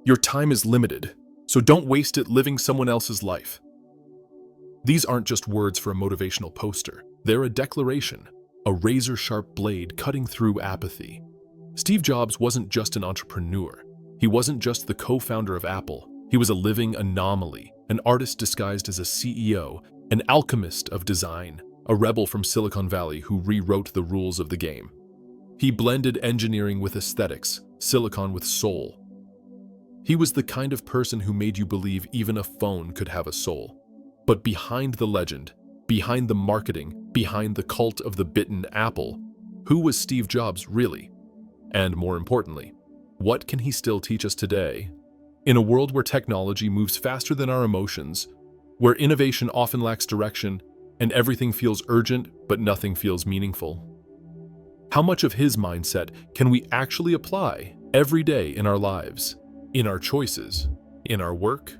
Your time is limited, so don't waste it living someone else's life. These aren't just words for a motivational poster. They're a declaration, a razor-sharp blade cutting through apathy. Steve Jobs wasn't just an entrepreneur. He wasn't just the co-founder of Apple. He was a living anomaly, an artist disguised as a CEO, an alchemist of design, a rebel from Silicon Valley who rewrote the rules of the game. He blended engineering with aesthetics, silicon with soul. He was the kind of person who made you believe even a phone could have a soul. But behind the legend, behind the marketing, behind the cult of the bitten apple, who was Steve Jobs really? And more importantly, what can he still teach us today? In a world where technology moves faster than our emotions, where innovation often lacks direction, and everything feels urgent but nothing feels meaningful. How much of his mindset can we actually apply every day in our lives, in our choices, in our work?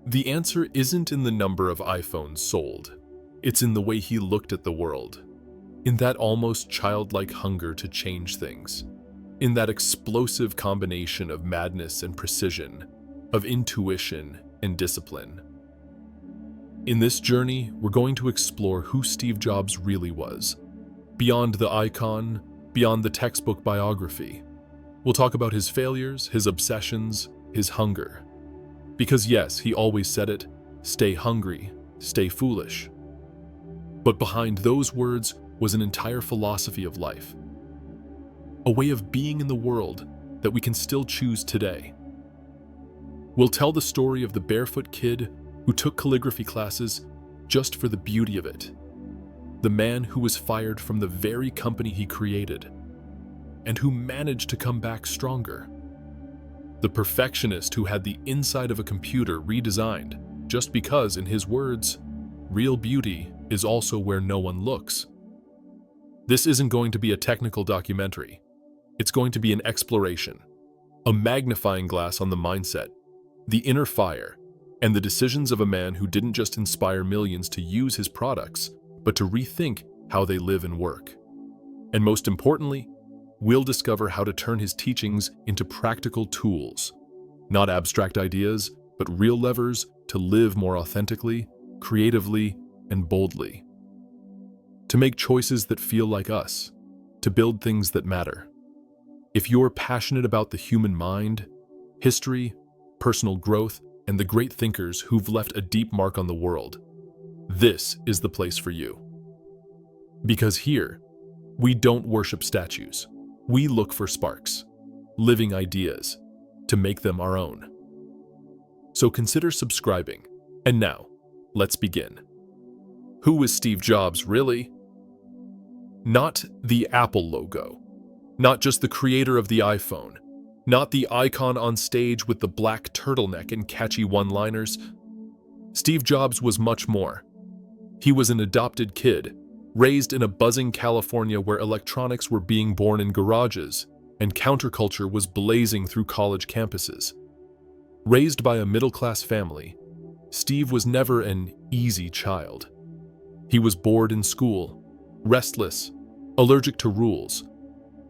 The answer isn't in the number of iPhones sold. It's in the way he looked at the world, in that almost childlike hunger to change things, in that explosive combination of madness and precision, of intuition and discipline. In this journey, we're going to explore who Steve Jobs really was, beyond the icon, beyond the textbook biography. We'll talk about his failures, his obsessions, his hunger. Because yes, he always said it, stay hungry, stay foolish. But behind those words was an entire philosophy of life, a way of being in the world that we can still choose today. We'll tell the story of the barefoot kid who took calligraphy classes just for the beauty of it, the man who was fired from the very company he created, and who managed to come back stronger, the perfectionist who had the inside of a computer redesigned just because, in his words, real beauty is also where no one looks. This isn't going to be a technical documentary. It's going to be an exploration, a magnifying glass on the mindset, the inner fire, and the decisions of a man who didn't just inspire millions to use his products, but to rethink how they live and work. And most importantly, we'll discover how to turn his teachings into practical tools, not abstract ideas, but real levers to live more authentically, creatively, and boldly. To make choices that feel like us, to build things that matter. If you're passionate about the human mind, history, personal growth, and the great thinkers who've left a deep mark on the world, this is the place for you. Because here, we don't worship statues. We look for sparks, living ideas, to make them our own. So consider subscribing. And now, let's begin. Who was Steve Jobs, really? Not the Apple logo, not just the creator of the iPhone, not the icon on stage with the black turtleneck and catchy one-liners. Steve Jobs was much more. He was an adopted kid, raised in a buzzing California where electronics were being born in garages and counterculture was blazing through college campuses. Raised by a middle-class family, Steve was never an easy child. He was bored in school, restless, allergic to rules.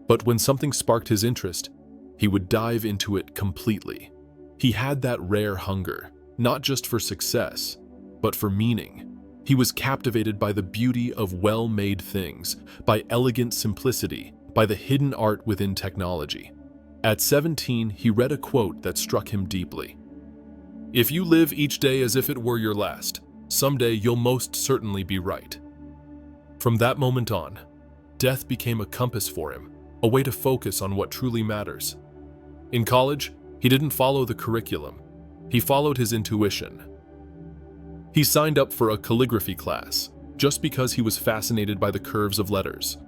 But when something sparked his interest, he would dive into it completely. He had that rare hunger, not just for success, but for meaning. He was captivated by the beauty of well-made things, by elegant simplicity, by the hidden art within technology. At 17, he read a quote that struck him deeply. "If you live each day as if it were your last, someday you'll most certainly be right." From that moment on, death became a compass for him, a way to focus on what truly matters. In college, he didn't follow the curriculum. He followed his intuition. He signed up for a calligraphy class just because he was fascinated by the curves of letters.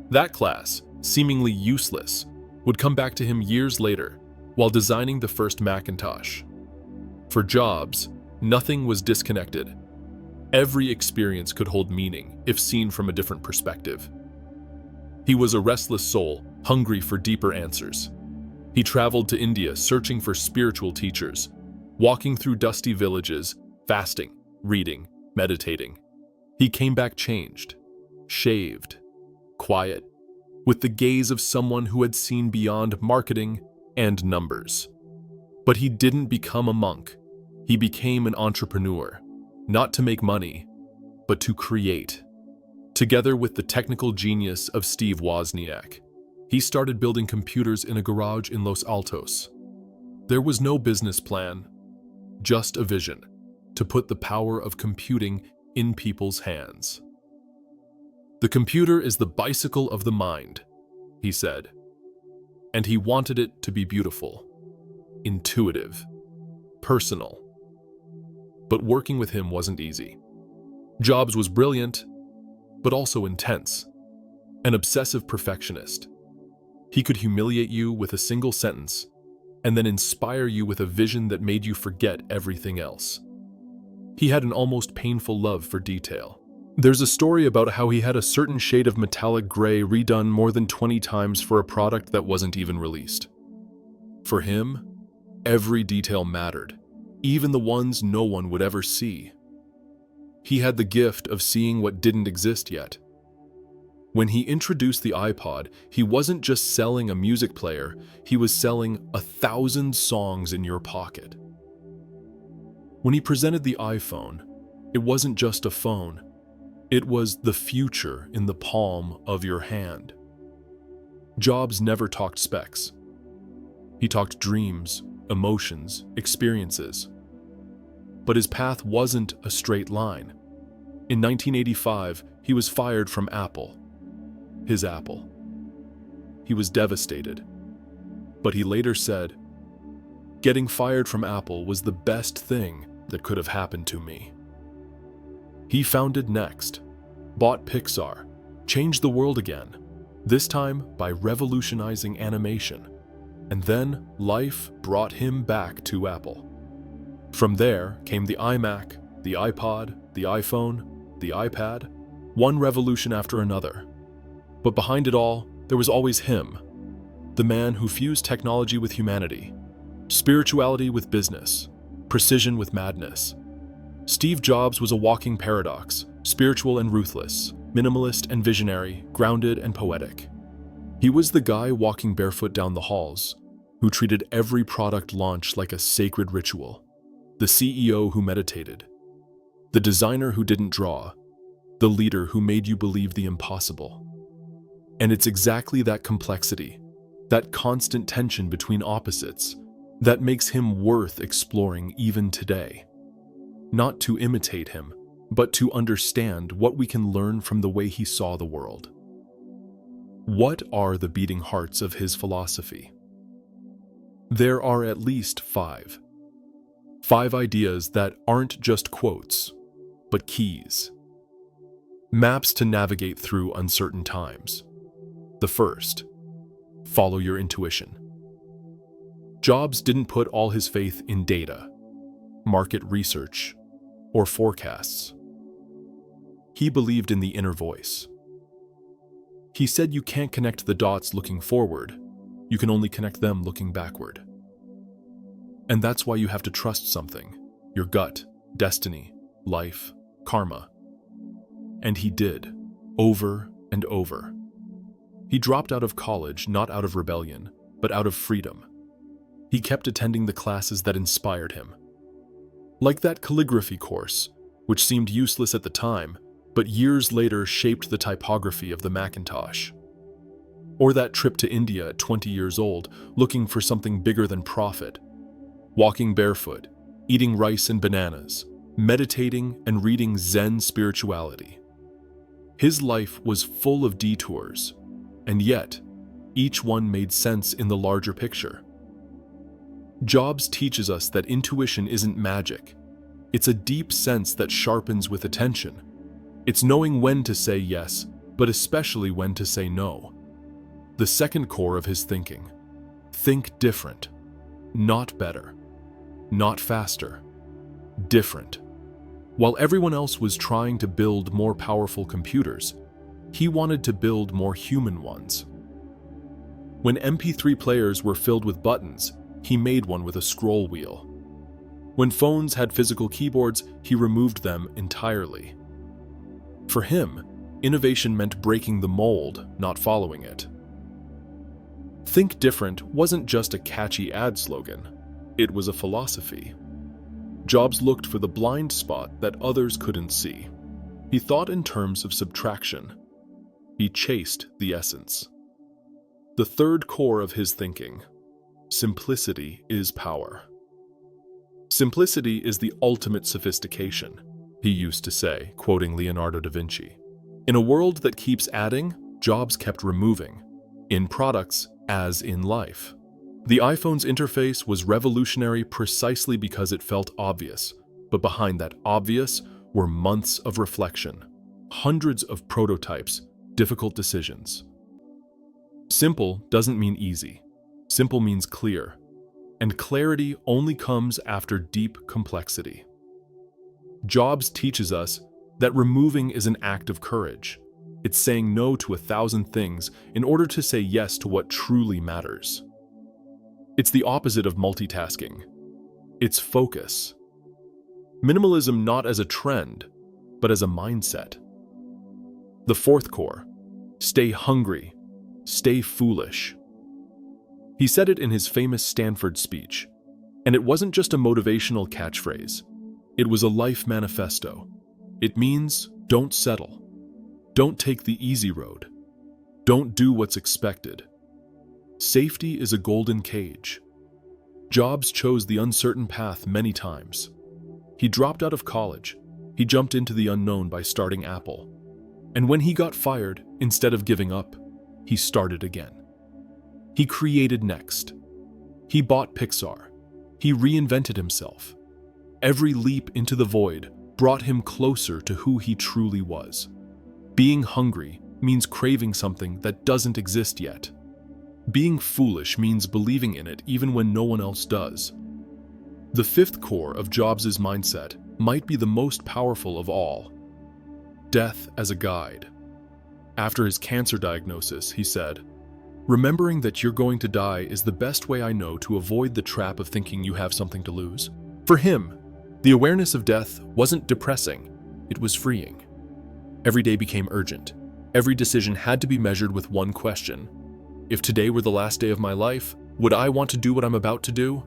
That class, seemingly useless, would come back to him years later while designing the first Macintosh. For Jobs, nothing was disconnected. Every experience could hold meaning if seen from a different perspective. He was a restless soul, hungry for deeper answers. He traveled to India searching for spiritual teachers, walking through dusty villages, fasting, reading, meditating. He came back changed, shaved, quiet, with the gaze of someone who had seen beyond marketing and numbers. But he didn't become a monk. He became an entrepreneur, not to make money, but to create. Together with the technical genius of Steve Wozniak, he started building computers in a garage in Los Altos. There was no business plan, just a vision to put the power of computing in people's hands. "The computer is the bicycle of the mind," he said, and he wanted it to be beautiful, intuitive, personal. But working with him wasn't easy. Jobs was brilliant, but also intense, an obsessive perfectionist. He could humiliate you with a single sentence and then inspire you with a vision that made you forget everything else. He had an almost painful love for detail. There's a story about how he had a certain shade of metallic gray redone more than 20 times for a product that wasn't even released. For him, every detail mattered, even the ones no one would ever see. He had the gift of seeing what didn't exist yet. When he introduced the iPod, he wasn't just selling a music player, he was selling 1,000 songs in your pocket. When he presented the iPhone, it wasn't just a phone, it was the future in the palm of your hand. Jobs never talked specs. He talked dreams, emotions, experiences. But his path wasn't a straight line. In 1985, he was fired from Apple. His Apple. He was devastated. But he later said, "Getting fired from Apple was the best thing that could have happened to me." He founded Next, bought Pixar, changed the world again, this time by revolutionizing animation. And then life brought him back to Apple. From there came the iMac, the iPod, the iPhone, the iPad, one revolution after another. But behind it all, there was always him, the man who fused technology with humanity, spirituality with business, precision with madness. Steve Jobs was a walking paradox, spiritual and ruthless, minimalist and visionary, grounded and poetic. He was the guy walking barefoot down the halls, who treated every product launch like a sacred ritual, the CEO who meditated, the designer who didn't draw, the leader who made you believe the impossible. And it's exactly that complexity, that constant tension between opposites, that makes him worth exploring even today. Not to imitate him, but to understand what we can learn from the way he saw the world. What are the beating hearts of his philosophy? There are at least 5. 5 ideas that aren't just quotes, but keys. Maps to navigate through uncertain times. The first, follow your intuition. Jobs didn't put all his faith in data, market research, or forecasts. He believed in the inner voice. He said you can't connect the dots looking forward, you can only connect them looking backward. And that's why you have to trust something, your gut, destiny, life, karma. And he did, over and over. He dropped out of college not out of rebellion, but out of freedom. He kept attending the classes that inspired him. Like that calligraphy course, which seemed useless at the time, but years later shaped the typography of the Macintosh. Or that trip to India at 20 years old, looking for something bigger than profit. Walking barefoot, eating rice and bananas, meditating and reading Zen spirituality. His life was full of detours, and yet, each one made sense in the larger picture. Jobs teaches us that intuition isn't magic. It's a deep sense that sharpens with attention. It's knowing when to say yes, but especially when to say no. The second core of his thinking. Think different. Not better. Not faster. Different. While everyone else was trying to build more powerful computers, he wanted to build more human ones. When MP3 players were filled with buttons, he made one with a scroll wheel. When phones had physical keyboards, he removed them entirely. For him, innovation meant breaking the mold, not following it. Think different wasn't just a catchy ad slogan. It was a philosophy. Jobs looked for the blind spot that others couldn't see. He thought in terms of subtraction. He chased the essence. The third core of his thinking: simplicity is power. Simplicity is the ultimate sophistication, he used to say, quoting Leonardo da Vinci. In a world that keeps adding, Jobs kept removing, in products as in life. The iPhone's interface was revolutionary precisely because it felt obvious, but behind that obvious were months of reflection, hundreds of prototypes, difficult decisions. Simple doesn't mean easy. Simple means clear, and clarity only comes after deep complexity. Jobs teaches us that removing is an act of courage. It's saying no to 1,000 things in order to say yes to what truly matters. It's the opposite of multitasking. It's focus. Minimalism not as a trend, but as a mindset. The fourth core: stay hungry, stay foolish. He said it in his famous Stanford speech, and it wasn't just a motivational catchphrase. It was a life manifesto. It means don't settle. Don't take the easy road. Don't do what's expected. Safety is a golden cage. Jobs chose the uncertain path many times. He dropped out of college. He jumped into the unknown by starting Apple. And when he got fired, instead of giving up, he started again. He created next. He bought Pixar. He reinvented himself. Every leap into the void brought him closer to who he truly was. Being hungry means craving something that doesn't exist yet. Being foolish means believing in it even when no one else does. The fifth core of Jobs' mindset might be the most powerful of all: death as a guide. After his cancer diagnosis, he said, "Remembering that you're going to die is the best way I know to avoid the trap of thinking you have something to lose." For him, the awareness of death wasn't depressing, it was freeing. Every day became urgent. Every decision had to be measured with one question: if today were the last day of my life, would I want to do what I'm about to do?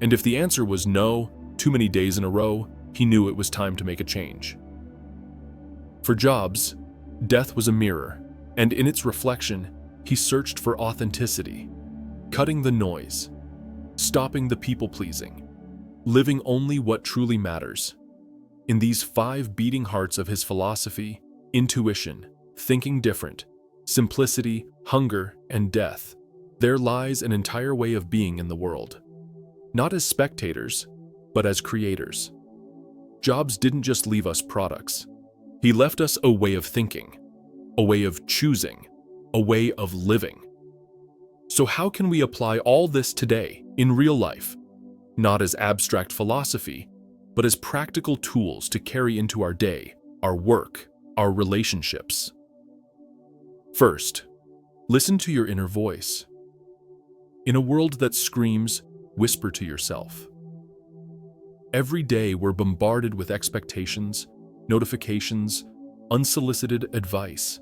And if the answer was no, too many days in a row, he knew it was time to make a change. For Jobs, death was a mirror, and in its reflection, he searched for authenticity, cutting the noise, stopping the people-pleasing, living only what truly matters. In these 5 beating hearts of his philosophy: intuition, thinking different, simplicity, hunger, and death, there lies an entire way of being in the world. Not as spectators, but as creators. Jobs didn't just leave us products. He left us a way of thinking, a way of choosing, a way of living. So how can we apply all this today, in real life? Not as abstract philosophy, but as practical tools to carry into our day, our work, our relationships. First, listen to your inner voice. In a world that screams, whisper to yourself. Every day we're bombarded with expectations, notifications, unsolicited advice.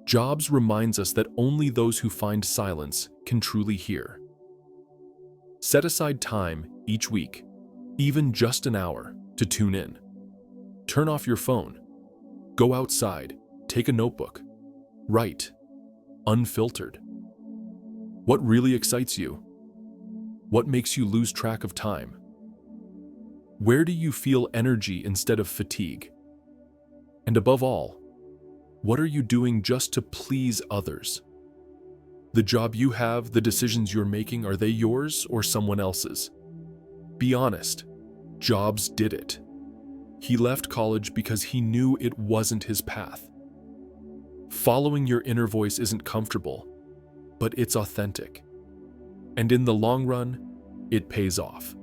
Jobs reminds us that only those who find silence can truly hear. Set aside time each week, even just an hour, to tune in. Turn off your phone. Go outside, take a notebook. Write, unfiltered. What really excites you? What makes you lose track of time? Where do you feel energy instead of fatigue? And above all, what are you doing just to please others? The job you have, the decisions you're making, are they yours or someone else's? Be honest. Jobs did it. He left college because he knew it wasn't his path. Following your inner voice isn't comfortable, but it's authentic. And in the long run, it pays off.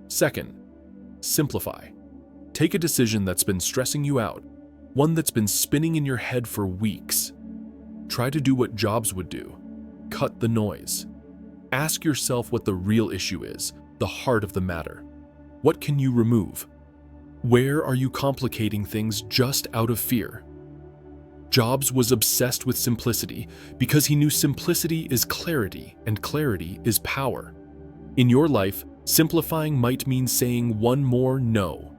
Second, simplify. Take a decision that's been stressing you out, one that's been spinning in your head for weeks. Try to do what Jobs would do. Cut the noise. Ask yourself what the real issue is, the heart of the matter. What can you remove? Where are you complicating things just out of fear? Jobs was obsessed with simplicity because he knew simplicity is clarity and clarity is power. In your life, simplifying might mean saying one more no,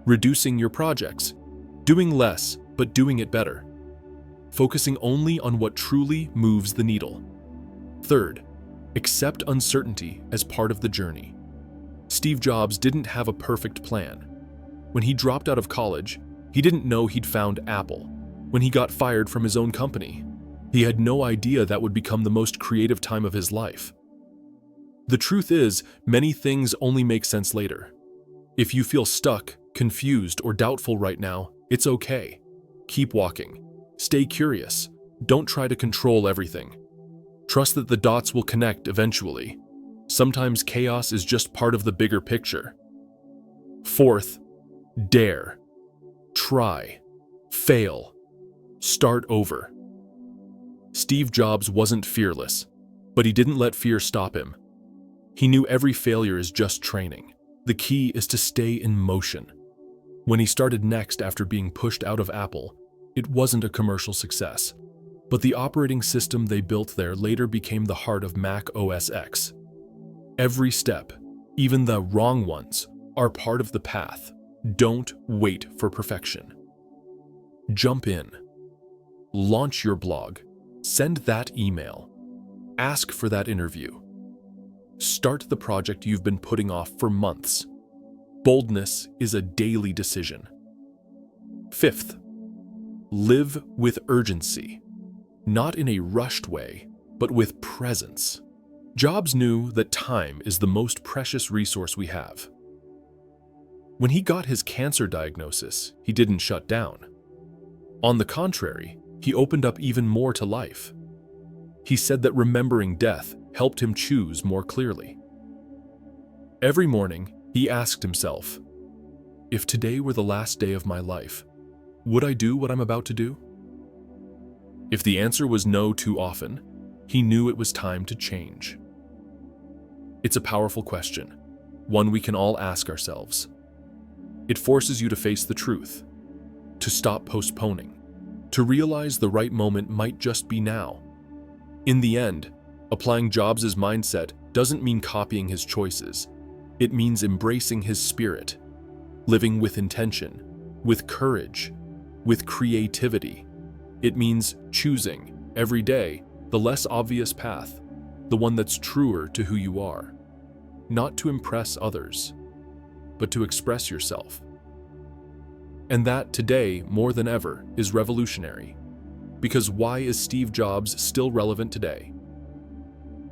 reducing your projects, doing less but doing it better, focusing only on what truly moves the needle. Third, accept uncertainty as part of the journey. Steve Jobs didn't have a perfect plan. When he dropped out of college, he didn't know he'd found Apple. When he got fired from his own company, he had no idea that would become the most creative time of his life. The truth is, many things only make sense later. If you feel stuck, confused, or doubtful right now, it's okay. Keep walking. Stay curious. Don't try to control everything. Trust that the dots will connect eventually. Sometimes chaos is just part of the bigger picture. Fourth, dare. Try. Fail. Start over. Steve Jobs wasn't fearless, but he didn't let fear stop him. He knew every failure is just training. The key is to stay in motion. When he started Next after being pushed out of Apple, it wasn't a commercial success, but the operating system they built there later became the heart of Mac OS X. Every step, even the wrong ones, are part of the path. Don't wait for perfection. Jump in. Launch your blog. Send that email. Ask for that interview. Start the project you've been putting off for months. Boldness is a daily decision. Fifth, live with urgency. Not in a rushed way, but with presence. Jobs knew that time is the most precious resource we have. When he got his cancer diagnosis, he didn't shut down. On the contrary, he opened up even more to life. He said that remembering death helped him choose more clearly. Every morning, he asked himself, if today were the last day of my life, would I do what I'm about to do? If the answer was no too often, he knew it was time to change. It's a powerful question, one we can all ask ourselves. It forces you to face the truth, to stop postponing, to realize the right moment might just be now. In the end, applying Jobs' mindset doesn't mean copying his choices. It means embracing his spirit, living with intention, with courage, with creativity. It means choosing, every day, the less obvious path, the one that's truer to who you are. Not to impress others, but to express yourself. And that, today, more than ever, is revolutionary. Because why is Steve Jobs still relevant today?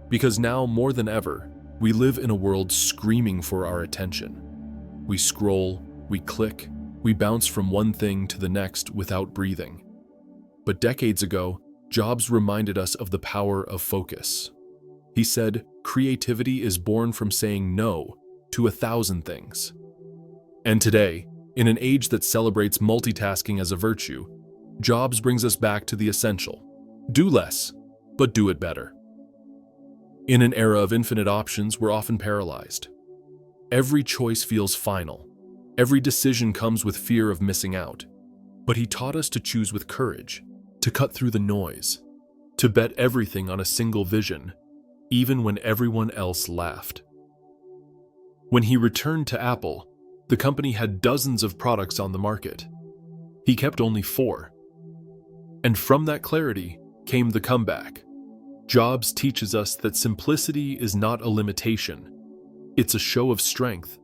Because now, more than ever, we live in a world screaming for our attention. We scroll, we click, we bounce from one thing to the next without breathing. But decades ago, Jobs reminded us of the power of focus. He said, creativity is born from saying no to 1,000 things. And today, in an age that celebrates multitasking as a virtue, Jobs brings us back to the essential. Do less, but do it better. In an era of infinite options, we're often paralyzed. Every choice feels final. Every decision comes with fear of missing out. But he taught us to choose with courage, to cut through the noise, to bet everything on a single vision, even when everyone else laughed. When he returned to Apple, the company had dozens of products on the market. He kept only 4. And from that clarity came the comeback. Jobs teaches us that simplicity is not a limitation. It's a show of strength.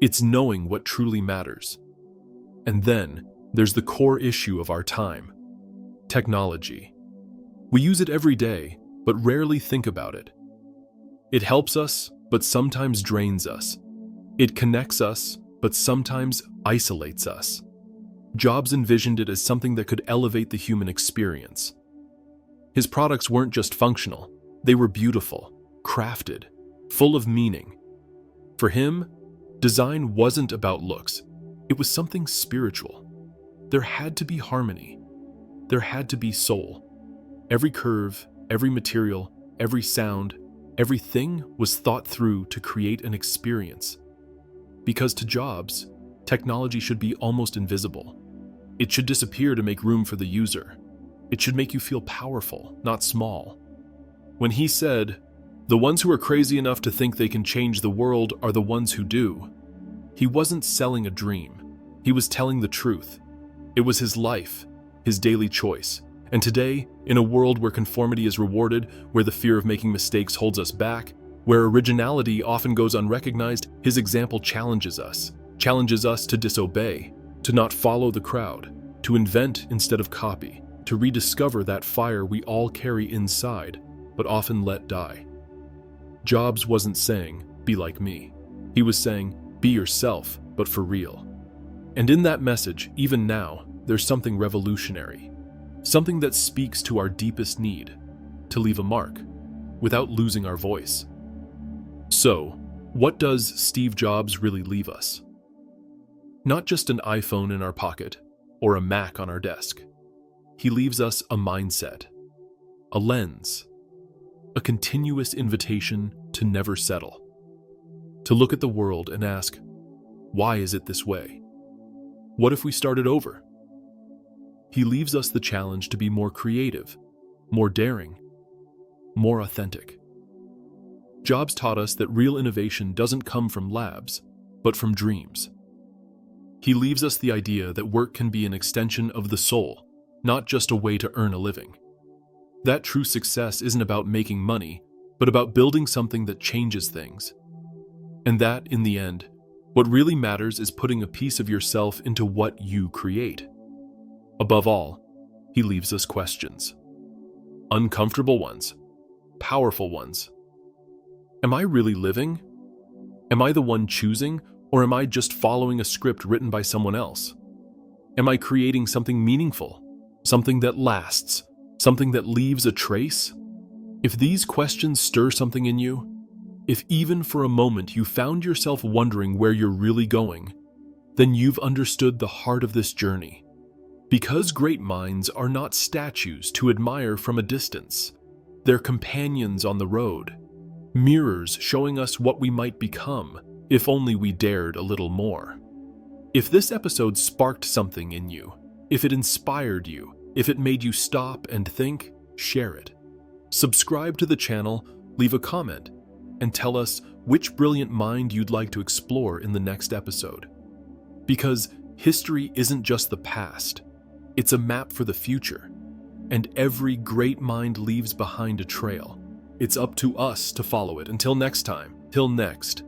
It's knowing what truly matters. And then there's the core issue of our time: technology. We use it every day, but rarely think about it. It helps us, but sometimes drains us. It connects us, but sometimes isolates us. Jobs envisioned it as something that could elevate the human experience. His products weren't just functional, they were beautiful, crafted, full of meaning. For him, design wasn't about looks, it was something spiritual. There had to be harmony. There had to be soul. Every curve, every material, every sound, everything was thought through to create an experience. Because to Jobs, technology should be almost invisible. It should disappear to make room for the user. It should make you feel powerful, not small. When he said, The ones who are crazy enough to think they can change the world are the ones who do. He wasn't selling a dream. He was telling the truth. It was his life, his daily choice. And today, in a world where conformity is rewarded, where the fear of making mistakes holds us back, where originality often goes unrecognized, his example challenges us to disobey, to not follow the crowd, to invent instead of copy, to rediscover that fire we all carry inside, but often let die. Jobs wasn't saying, "Be like me." He was saying, "Be yourself, but for real." And in that message, even now, there's something revolutionary. Something that speaks to our deepest need, to leave a mark, without losing our voice. So, what does Steve Jobs really leave us? Not just an iPhone in our pocket, or a Mac on our desk. He leaves us a mindset, a lens, a continuous invitation to never settle. To look at the world and ask, why is it this way? What if we started over? He leaves us the challenge to be more creative, more daring, more authentic. Jobs taught us that real innovation doesn't come from labs, but from dreams. He leaves us the idea that work can be an extension of the soul, not just a way to earn a living. That true success isn't about making money, but about building something that changes things. And that, in the end, what really matters is putting a piece of yourself into what you create. Above all, he leaves us questions. Uncomfortable ones, powerful ones. Am I really living? Am I the one choosing, or am I just following a script written by someone else? Am I creating something meaningful, something that lasts, something that leaves a trace? If these questions stir something in you, if even for a moment you found yourself wondering where you're really going, then you've understood the heart of this journey. Because great minds are not statues to admire from a distance. They're companions on the road, mirrors showing us what we might become if only we dared a little more. If this episode sparked something in you, if it inspired you, if it made you stop and think, share it. Subscribe to the channel, leave a comment, and tell us which brilliant mind you'd like to explore in the next episode. Because history isn't just the past, it's a map for the future, and every great mind leaves behind a trail. It's up to us to follow it. Until next time, till next.